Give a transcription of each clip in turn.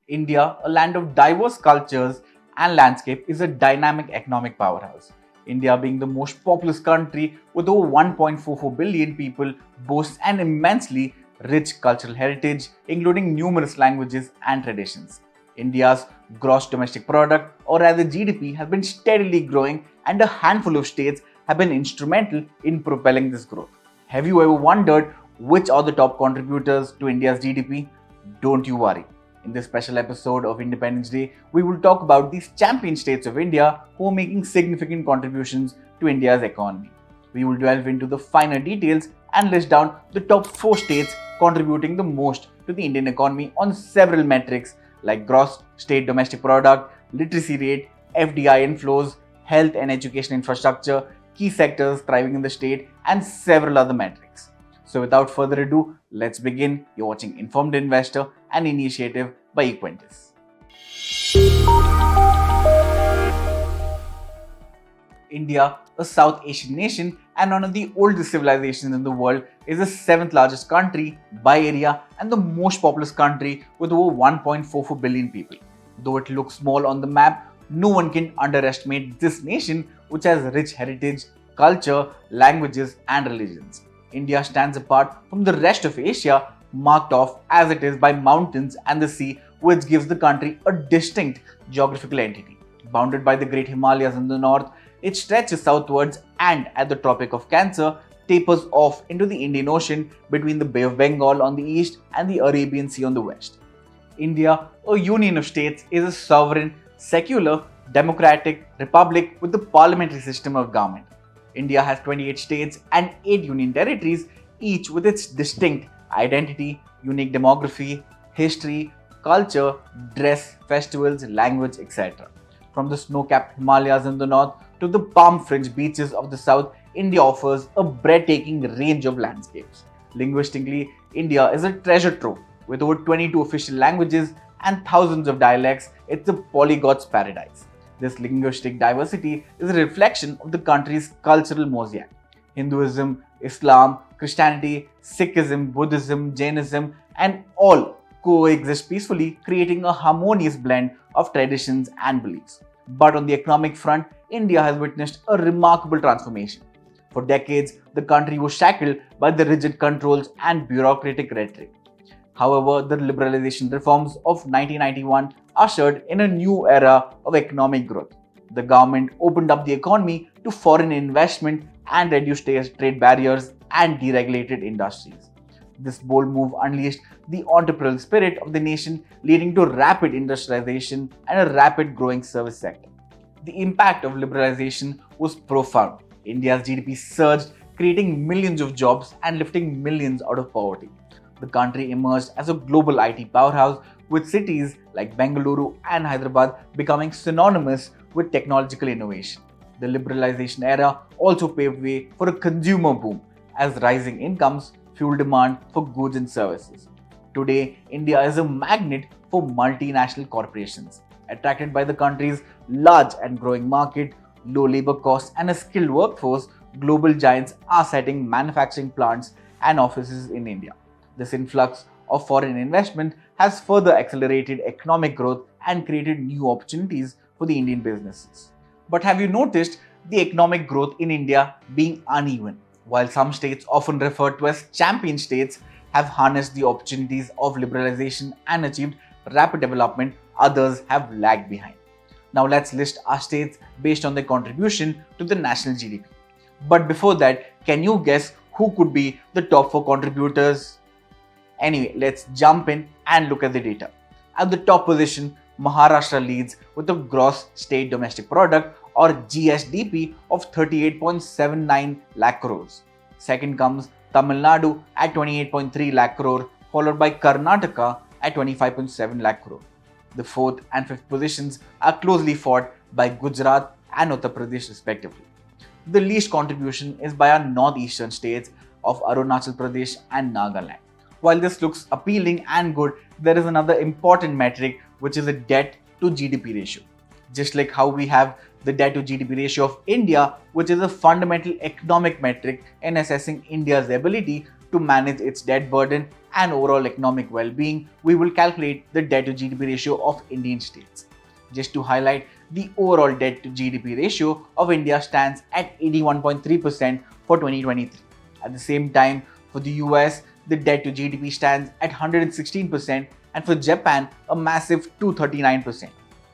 India, a land of diverse cultures and landscape, is a dynamic economic powerhouse. India, being the most populous country with over 1.44 billion people, boasts an immensely rich cultural heritage, including numerous languages and traditions. India's gross domestic product, or rather GDP, has been steadily growing, and a handful of states have been instrumental in propelling this growth. Have you ever wondered which are the top contributors to India's GDP? Don't you worry. In this special episode of Independence Day, we will talk about these champion states of India who are making significant contributions to India's economy. We will delve into the finer details and list down the top 4 states contributing the most to the Indian economy on several metrics like gross state domestic product, literacy rate, FDI inflows, health and education infrastructure, key sectors thriving in the state, and several other metrics. So without further ado, let's begin. You're watching Informed Investor, an initiative by Equentis. India, a South Asian nation and one of the oldest civilizations in the world, is the 7th largest country by area and the most populous country with over 1.44 billion people. Though it looks small on the map, no one can underestimate this nation, which has rich heritage, culture, languages, and religions. India stands apart from the rest of Asia, marked off as it is by mountains and the sea, which gives the country a distinct geographical entity. Bounded by the Great Himalayas in the north, it stretches southwards and at the Tropic of Cancer tapers off into the Indian Ocean between the Bay of Bengal on the east and the Arabian Sea on the west. India, a union of states, is a sovereign, secular, democratic republic with the parliamentary system of government. India has 28 states and 8 union territories, each with its distinct identity, unique demography, history, culture, dress, festivals, language, etc. From the snow-capped Himalayas in the north to the palm-fringed beaches of the south, India offers a breathtaking range of landscapes. Linguistically, India is a treasure trove. With over 22 official languages and thousands of dialects, it's a polyglot's paradise. This linguistic diversity is a reflection of the country's cultural mosaic. Hinduism, Islam, Christianity, Sikhism, Buddhism, Jainism, and all coexist peacefully, creating a harmonious blend of traditions and beliefs. But on the economic front, India has witnessed a remarkable transformation. For decades, the country was shackled by the rigid controls and bureaucratic rhetoric. However, the liberalization reforms of 1991 ushered in a new era of economic growth. The government opened up the economy to foreign investment and reduced trade barriers and deregulated industries. This bold move unleashed the entrepreneurial spirit of the nation, leading to rapid industrialization and a rapid growing service sector. The impact of liberalization was profound. India's GDP surged, creating millions of jobs and lifting millions out of poverty. The country emerged as a global IT powerhouse, with cities like Bengaluru and Hyderabad becoming synonymous with technological innovation. The liberalization era also paved way for a consumer boom, as rising incomes fueled demand for goods and services. Today, India is a magnet for multinational corporations. Attracted by the country's large and growing market, low labor costs, and a skilled workforce, global giants are setting manufacturing plants and offices in India. This influx of foreign investment has further accelerated economic growth and created new opportunities for the Indian businesses. But have you noticed the economic growth in India being uneven? While some states, often referred to as champion states, have harnessed the opportunities of liberalization and achieved rapid development, others have lagged behind. Now let's list our states based on their contribution to the national GDP. But before that, can you guess who could be the top 4 contributors? Anyway, let's jump in and look at the data. At the top position, Maharashtra leads with a gross state domestic product, or GSDP, of 38.79 lakh crores. Second comes Tamil Nadu at 28.3 lakh crore, followed by Karnataka at 25.7 lakh crore. The 4th and 5th positions are closely fought by Gujarat and Uttar Pradesh respectively. The least contribution is by our northeastern states of Arunachal Pradesh and Nagaland. While this looks appealing and good, there is another important metric, which is the debt to GDP ratio. Just like how we have the debt to GDP ratio of India, which is a fundamental economic metric in assessing India's ability to manage its debt burden and overall economic well-being, we will calculate the debt to GDP ratio of Indian states. Just to highlight, the overall debt to GDP ratio of India stands at 81.3% for 2023. At the same time, for the US, the debt to GDP stands at 116%, and for Japan, a massive 239%.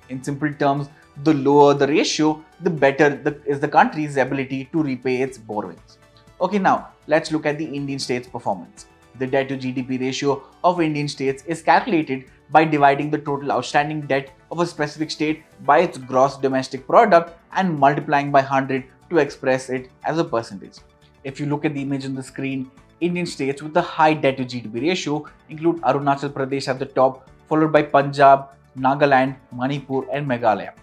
In simple terms, the lower the ratio, the better is the country's ability to repay its borrowings. Okay, now let's look at the Indian states' performance. The debt to GDP ratio of Indian states is calculated by dividing the total outstanding debt of a specific state by its gross domestic product and multiplying by 100 to express it as a percentage. If you look at the image on the screen, Indian states with a high debt to GDP ratio include Arunachal Pradesh at the top, followed by Punjab, Nagaland, Manipur, and Meghalaya.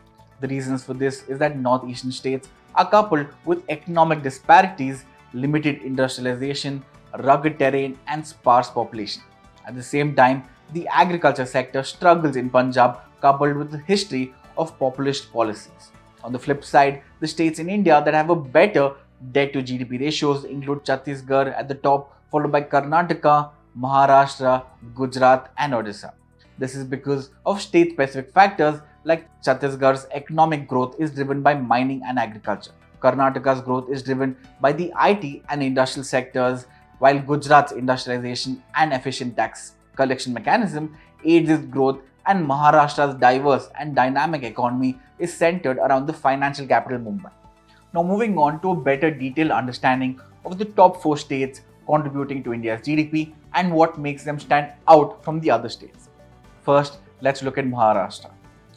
The reasons for this is that northeastern states are coupled with economic disparities, limited industrialization, rugged terrain, and sparse population. At the same time, the agriculture sector struggles in Punjab, coupled with a history of populist policies. On the flip side, the states in India that have a better debt to GDP ratios include Chhattisgarh at the top, followed by Karnataka, Maharashtra, Gujarat, and Odisha. This is because of state-specific factors like Chhattisgarh's economic growth is driven by mining and agriculture. Karnataka's growth is driven by the IT and industrial sectors, while Gujarat's industrialization and efficient tax collection mechanism aids its growth, and Maharashtra's diverse and dynamic economy is centered around the financial capital Mumbai. Now moving on to a better detailed understanding of the top 4 states contributing to India's GDP and what makes them stand out from the other states. First, let's look at Maharashtra.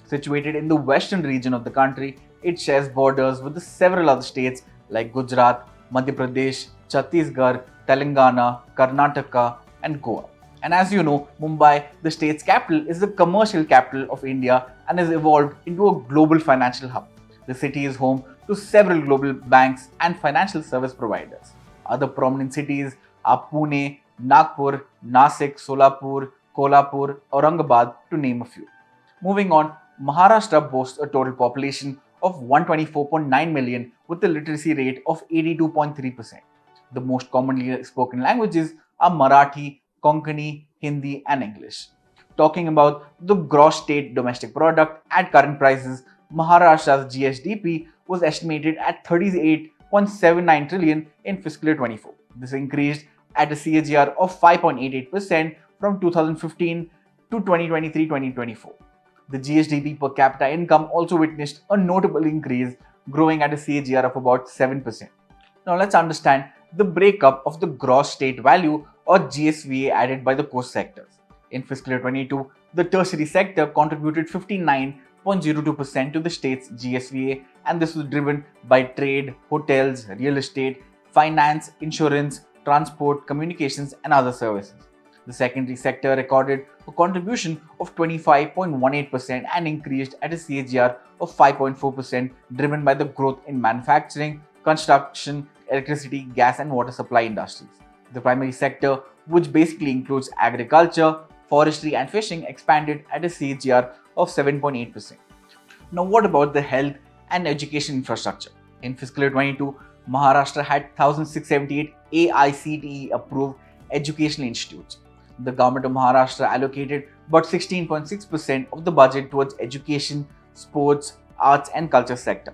Situated in the western region of the country, it shares borders with the several other states like Gujarat, Madhya Pradesh, Chhattisgarh, Telangana, Karnataka, and Goa. And as you know, Mumbai, the state's capital, is the commercial capital of India and has evolved into a global financial hub. The city is home to several global banks and financial service providers. Other prominent cities are Pune, Nagpur, Nasik, Solapur, Kolhapur, Aurangabad, to name a few. Moving on, Maharashtra boasts a total population of 124.9 million with a literacy rate of 82.3%. The most commonly spoken languages are Marathi, Konkani, Hindi, and English. Talking about the gross state domestic product at current prices, Maharashtra's GSDP was estimated at 38.79 trillion in fiscal year 24. This increased at a CAGR of 5.88% from 2015 to 2023-2024. The GSDP per capita income also witnessed a notable increase, growing at a CAGR of about 7%. Now let's understand the breakup of the gross state value or GSVA added by the core sectors. In fiscal year 22, the tertiary sector contributed 59.02% to the state's GSVA, and this was driven by trade, hotels, real estate, finance, insurance, transport, communications, and other services. The secondary sector recorded a contribution of 25.18% and increased at a CAGR of 5.4%, driven by the growth in manufacturing, construction, electricity, gas, and water supply industries. The primary sector, which basically includes agriculture, forestry, and fishing, expanded at a CAGR of 7.8%. Now, what about the health and education infrastructure? In fiscal year 22, Maharashtra had 1,678 AICTE approved educational institutes. The government of Maharashtra allocated about 16.6% of the budget towards education, sports, arts, and culture sector.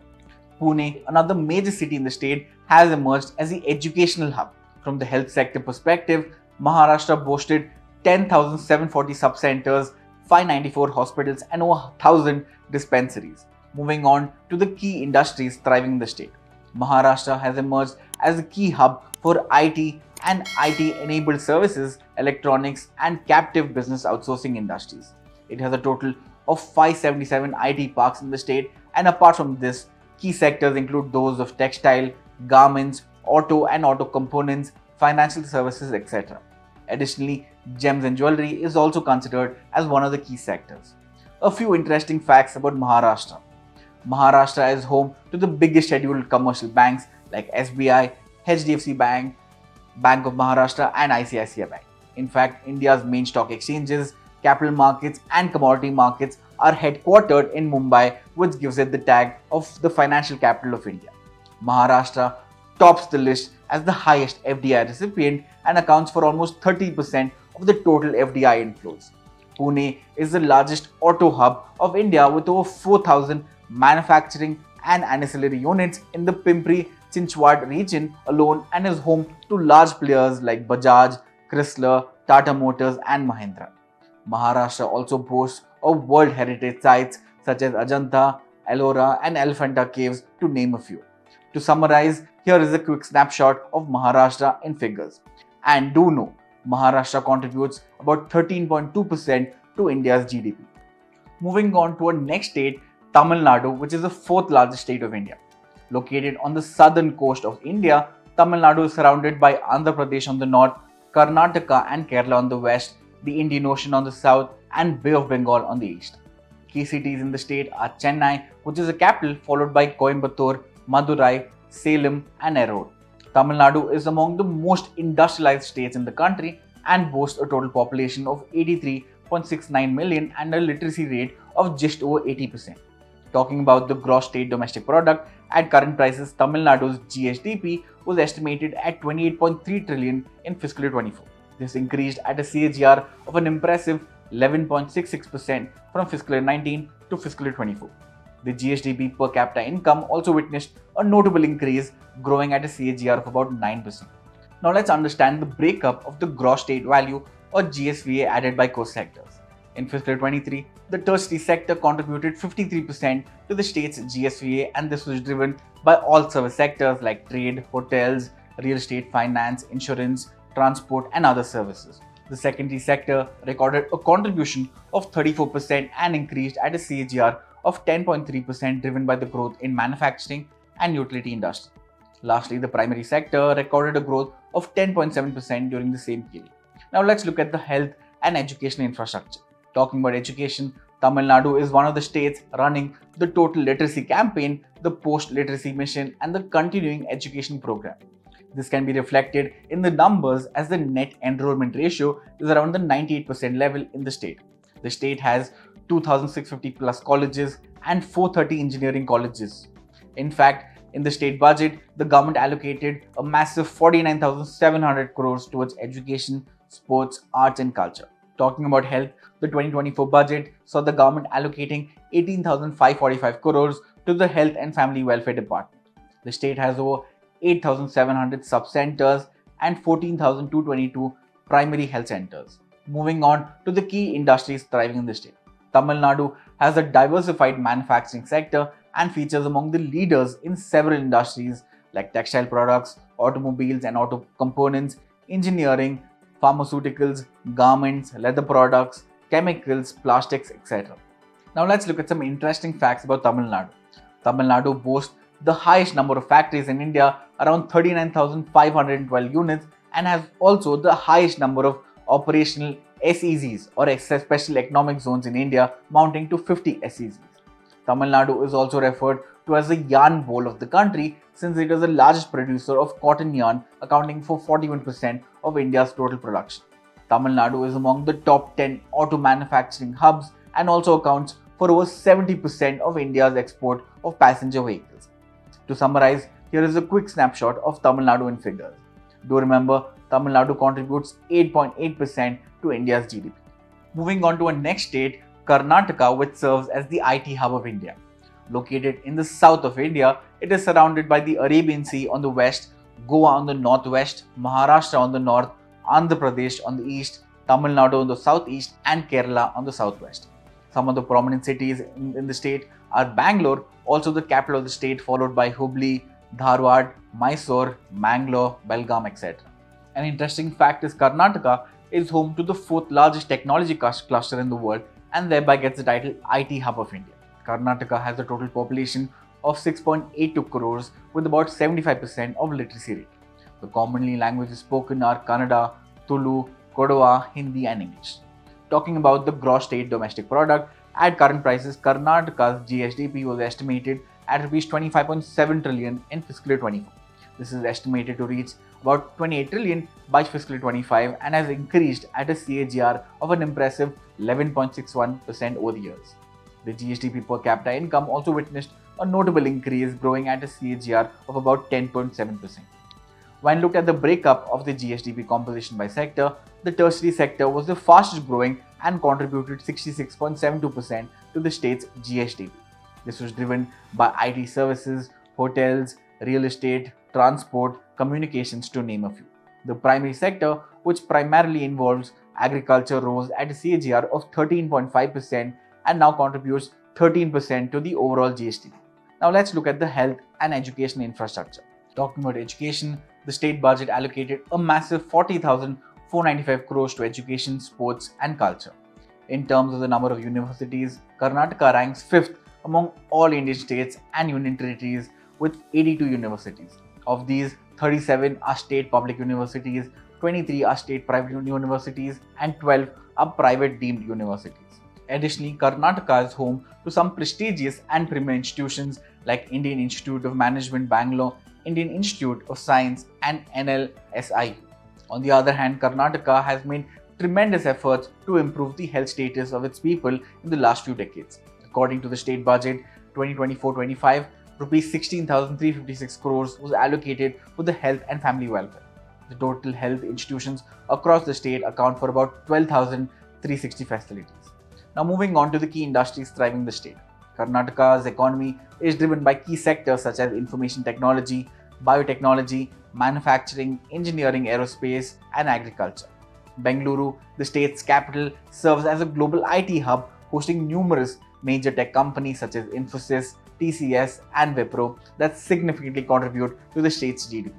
Pune, another major city in the state, has emerged as the educational hub. From the health sector perspective, Maharashtra boasted 10,740 sub-centers, 594 hospitals, and over 1,000 dispensaries. Moving on to the key industries thriving in the state. Maharashtra has emerged as a key hub for IT and IT-enabled services, electronics, and captive business outsourcing industries. It has a total of 577 IT parks in the state, and apart from this, key sectors include those of textile, garments, auto and auto components, financial services, etc. Additionally, gems and jewelry is also considered as one of the key sectors. A few interesting facts about Maharashtra. Maharashtra is home to the biggest scheduled commercial banks like SBI, HDFC Bank, Bank of Maharashtra, and ICICI Bank. In fact, India's main stock exchanges, capital markets, and commodity markets are headquartered in Mumbai, which gives it the tag of the financial capital of India. Maharashtra tops the list as the highest FDI recipient and accounts for almost 30% of the total FDI inflows. Pune is the largest auto hub of India with over 4,000 manufacturing and ancillary units in the Pimpri-Chinchwad region alone and is home to large players like Bajaj, Chrysler, Tata Motors and Mahindra. Maharashtra also boasts of World Heritage sites such as Ajanta, Ellora and Elephanta Caves to name a few. To summarize, here is a quick snapshot of Maharashtra in figures. And do know, Maharashtra contributes about 13.2% to India's GDP. Moving on to our next state, Tamil Nadu, which is the fourth largest state of India. Located on the southern coast of India, Tamil Nadu is surrounded by Andhra Pradesh on the north, Karnataka and Kerala on the west, the Indian Ocean on the south, and Bay of Bengal on the east. Key cities in the state are Chennai, which is the capital, followed by Coimbatore, Madurai, Salem, and Erode. Tamil Nadu is among the most industrialized states in the country and boasts a total population of 83.69 million and a literacy rate of just over 80%. Talking about the gross state domestic product, at current prices, Tamil Nadu's GSDP was estimated at 28.3 trillion in fiscal year 24. This increased at a CAGR of an impressive 11.66% from fiscal year 19 to fiscal year 24. The GSDP per capita income also witnessed a notable increase, growing at a CAGR of about 9%. Now let's understand the breakup of the gross state value or GSVA added by core sectors. In fiscal year 23, the tertiary sector contributed 53% to the state's GSVA, and this was driven by all service sectors like trade, hotels, real estate, finance, insurance, transport and other services. The secondary sector recorded a contribution of 34% and increased at a CAGR of 10.3% driven by the growth in manufacturing and utility industry. Lastly, the primary sector recorded a growth of 10.7% during the same period. Now let's look at the health and education infrastructure. Talking about education, Tamil Nadu is one of the states running the total literacy campaign, the post-literacy mission and the continuing education program. This can be reflected in the numbers as the net enrollment ratio is around the 98% level in the state. The state has 2,650 plus colleges and 430 engineering colleges. In fact, in the state budget, the government allocated a massive 49,700 crores towards education, sports, arts and culture. Talking about health, the 2024 budget saw the government allocating 18,545 crores to the Health and Family Welfare Department. The state has over 8,700 sub-centers and 14,222 primary health centers. Moving on to the key industries thriving in the state. Tamil Nadu has a diversified manufacturing sector and features among the leaders in several industries like textile products, automobiles and auto components, engineering, pharmaceuticals, garments, leather products, chemicals, plastics, etc. Now let's look at some interesting facts about Tamil Nadu. Tamil Nadu boasts the highest number of factories in India, around 39,512 units, and has also the highest number of operational SEZs or Special Economic Zones in India, mounting to 50 SEZs. Tamil Nadu is also referred to as the yarn bowl of the country since it is the largest producer of cotton yarn, accounting for 41% of India's total production. Tamil Nadu is among the top 10 auto manufacturing hubs and also accounts for over 70% of India's export of passenger vehicles. To summarize, here is a quick snapshot of Tamil Nadu in figures. Do remember, Tamil Nadu contributes 8.8% to India's GDP. Moving on to our next state, Karnataka, which serves as the IT hub of India. Located in the south of India, it is surrounded by the Arabian Sea on the west, Goa on the northwest, Maharashtra on the north, Andhra Pradesh on the east, Tamil Nadu on the southeast, and Kerala on the southwest. Some of the prominent cities in the state are Bangalore, also the capital of the state, followed by Hubli, Dharwad, Mysore, Mangalore, Belgaum, etc. An interesting fact is Karnataka is home to the fourth largest technology cluster in the world and thereby gets the title IT Hub of India. Karnataka has a total population of 6.82 crores with about 75% of literacy rate. The commonly languages spoken are Kannada, Tulu, Kodava, Hindi and English. Talking about the gross state domestic product, at current prices, Karnataka's GSDP was estimated at Rs 25.7 trillion in fiscal year 24. This is estimated to reach about 28 trillion by fiscal year 25 and has increased at a CAGR of an impressive 11.61% over the years. The GSDP per capita income also witnessed a notable increase, growing at a CAGR of about 10.7%. When looked at the breakup of the GSDP composition by sector, the tertiary sector was the fastest growing and contributed 66.72% to the state's GSDP. This was driven by IT services, hotels, real estate, transport, communications, to name a few. The primary sector, which primarily involves agriculture, rose at a CAGR of 13.5% and now contributes 13% to the overall GSDP. Now let's look at the health and education infrastructure. Talking about education, the state budget allocated a massive 40,495 crores to education, sports and culture. In terms of the number of universities, Karnataka ranks 5th among all Indian states and union territories with 82 universities. Of these, 37 are state public universities, 23 are state private universities and 12 are private deemed universities. Additionally, Karnataka is home to some prestigious and premier institutions like Indian Institute of Management, Bangalore, Indian Institute of Science and NLSIU. On the other hand, Karnataka has made tremendous efforts to improve the health status of its people in the last few decades. According to the state budget 2024-25, rupees 16,356 crores was allocated for the health and family welfare. The total health institutions across the state account for about 12,360 facilities. Now moving on to the key industries thriving the state. Karnataka's economy is driven by key sectors such as information technology, biotechnology, manufacturing, engineering, aerospace, and agriculture. Bengaluru, the state's capital, serves as a global IT hub, hosting numerous major tech companies such as Infosys, TCS, and Wipro that significantly contribute to the state's GDP.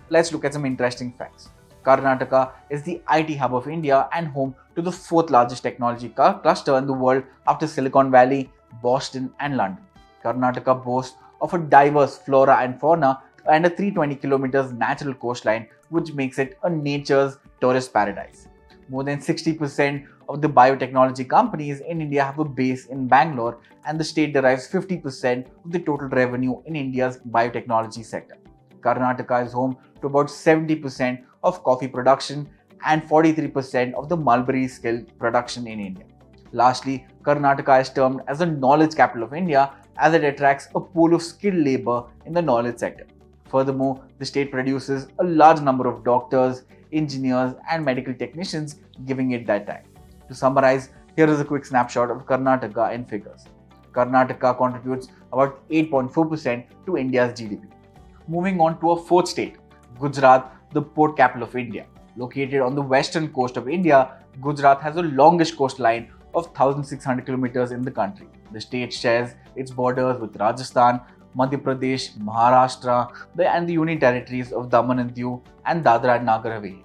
Let's look at some interesting facts. Karnataka is the IT hub of India and home to the 4th largest technology cluster in the world after Silicon Valley, Boston, and London. Karnataka boasts of a diverse flora and fauna and a 320 kilometers natural coastline, which makes it a nature's tourist paradise. More than 60% of the biotechnology companies in India have a base in Bangalore, and the state derives 50% of the total revenue in India's biotechnology sector. Karnataka is home to about 70% of coffee production and 43% of the mulberry skill production in India. Lastly, Karnataka is termed as the knowledge capital of India as it attracts a pool of skilled labor in the knowledge sector. Furthermore, the state produces a large number of doctors, engineers, and medical technicians, giving it that tag. To summarize, here is a quick snapshot of Karnataka in figures. Karnataka contributes about 8.4% to India's GDP. Moving on to a 4th state, Gujarat, the port capital of India. Located on the western coast of India, Gujarat has the longest coastline of 1,600 kilometers in the country. The state shares its borders with Rajasthan, Madhya Pradesh, Maharashtra, and the union territories of Daman and Diu and Dadra and Nagar Haveli.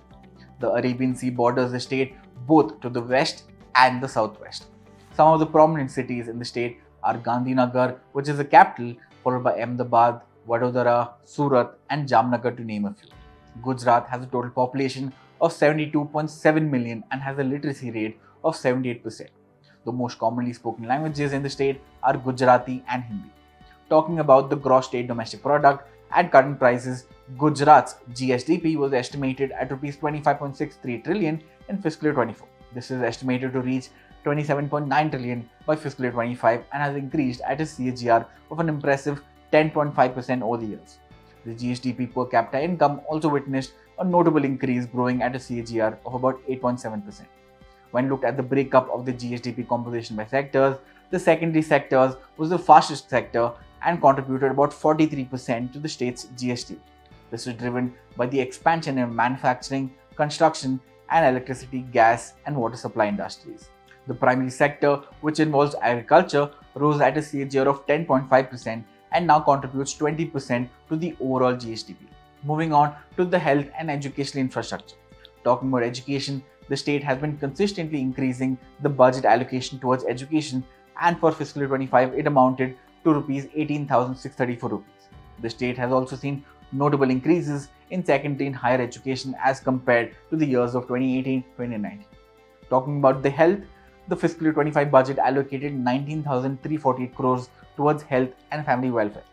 The Arabian Sea borders the state both to the west and the southwest. Some of the prominent cities in the state are Gandhinagar, which is the capital, followed by Ahmedabad, Vadodara, Surat, and Jamnagar, to name a few. Gujarat has a total population of 72.7 million and has a literacy rate of 78%. The most commonly spoken languages in the state are Gujarati and Hindi. Talking about the gross state domestic product at current prices, Gujarat's GSDP was estimated at Rs 25.63 trillion in fiscal year 24. This is estimated to reach 27.9 trillion by fiscal year 25 and has increased at a CAGR of an impressive 10.5% over the years. The GSDP per capita income also witnessed a notable increase, growing at a CAGR of about 8.7%. When looked at the breakup of the GSDP composition by sectors, the secondary sectors was the fastest sector and contributed about 43% to the state's GSDP. This was driven by the expansion in manufacturing, construction, and electricity, gas, and water supply industries. The primary sector, which involves agriculture, rose at a CAGR of 10.5% and now contributes 20% to the overall GSDP. Moving on to the health and educational infrastructure. Talking about education, the state has been consistently increasing the budget allocation towards education, and for fiscal year 25 it amounted to rupees 18,634 rupees. The state has also seen notable increases in secondary and higher education as compared to the years of 2018-2019. Talking about the health, the fiscal year 25 budget allocated 19,348 crores towards health and family welfare.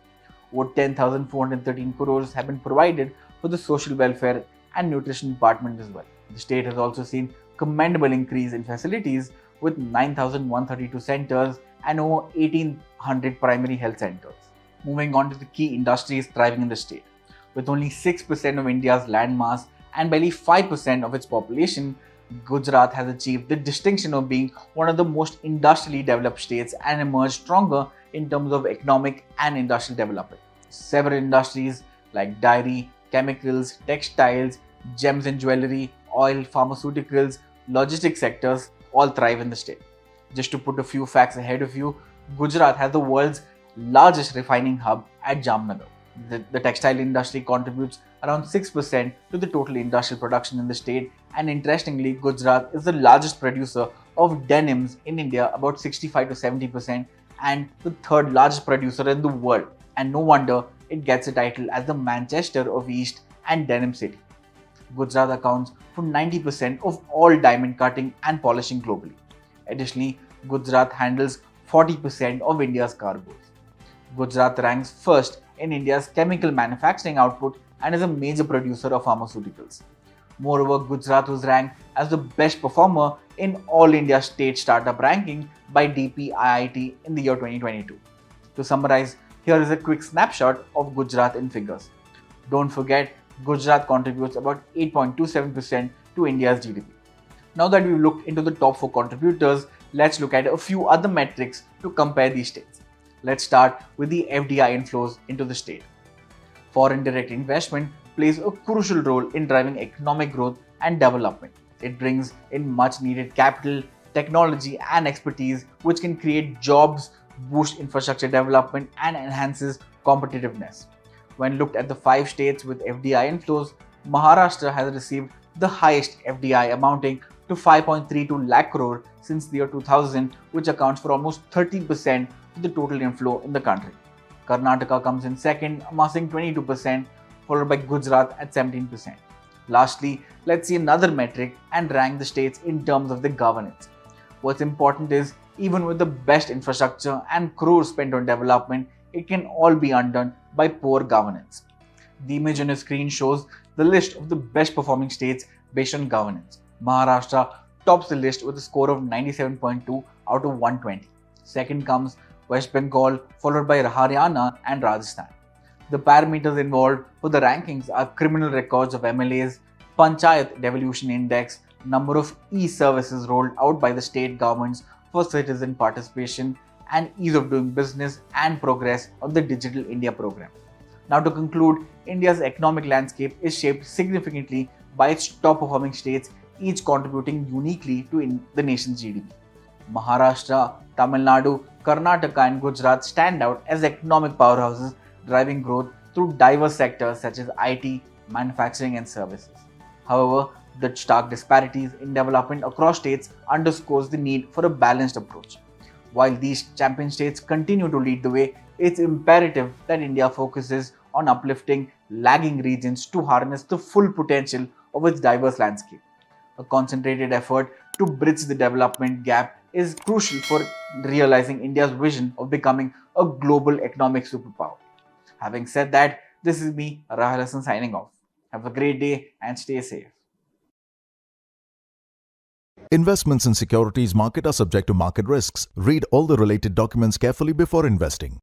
Over 10,413 crores have been provided for the social welfare and nutrition department as well. The state has also seen commendable increase in facilities with 9,132 centers and over 1,800 primary health centers. Moving on to the key industries thriving in the state. With only 6% of India's landmass and barely 5% of its population, Gujarat has achieved the distinction of being one of the most industrially developed states and emerged stronger in terms of economic and industrial development. Several industries like dairy, chemicals, textiles, gems and jewelry, oil, pharmaceuticals, logistics sectors all thrive in the state. Just to put a few facts ahead of you, Gujarat has the world's largest refining hub at Jamnagar. The textile industry contributes around 6% to the total industrial production in the state, and interestingly, Gujarat is the largest producer of denims in India, about 65 to 70%, and the third largest producer in the world. And no wonder it gets a title as the Manchester of East and Denim City. Gujarat accounts for 90% of all diamond cutting and polishing globally. Additionally, Gujarat handles 40% of India's cargoes. Gujarat ranks first in India's chemical manufacturing output and is a major producer of pharmaceuticals. Moreover, Gujarat was ranked as the best performer in All India State Startup Ranking by DPIIT in the year 2022. To summarize, here is a quick snapshot of Gujarat in figures. Don't forget, Gujarat contributes about 8.27% to India's GDP. Now that we've looked into the top 4 contributors, let's look at a few other metrics to compare these states. Let's start with the FDI inflows into the state. Foreign direct investment plays a crucial role in driving economic growth and development. It brings in much needed capital, technology, and expertise, which can create jobs, boost infrastructure development, and enhances competitiveness. When looked at the 5 states with FDI inflows, Maharashtra has received the highest FDI, amounting to 5.32 lakh crore since the year 2000, which accounts for almost 30% of the total inflow in the country. Karnataka comes in second, amassing 22%, followed by Gujarat at 17%. Lastly, let's see another metric and rank the states in terms of their governance. What's important is, even with the best infrastructure and crores spent on development, it can all be undone by poor governance. The image on your screen shows the list of the best performing states based on governance. Maharashtra tops the list with a score of 97.2 out of 120. Second comes West Bengal, followed by Haryana and Rajasthan. The parameters involved for the rankings are criminal records of MLAs, Panchayat Devolution Index, number of e-services rolled out by the state governments for citizen participation, and ease of doing business and progress of the Digital India program. Now, to conclude, India's economic landscape is shaped significantly by its top performing states, each contributing uniquely to the nation's GDP. Maharashtra, Tamil Nadu, Karnataka, and Gujarat stand out as economic powerhouses, driving growth through diverse sectors such as IT, manufacturing, and services. However, the stark disparities in development across states underscores the need for a balanced approach. While these champion states continue to lead the way, it's imperative that India focuses on uplifting lagging regions to harness the full potential of its diverse landscape. A concentrated effort to bridge the development gap is crucial for realizing India's vision of becoming a global economic superpower. Having said that, this is me, Rahul Hassan, signing off. Have a great day and stay safe. Investments in securities market are subject to market risks. Read all the related documents carefully before investing.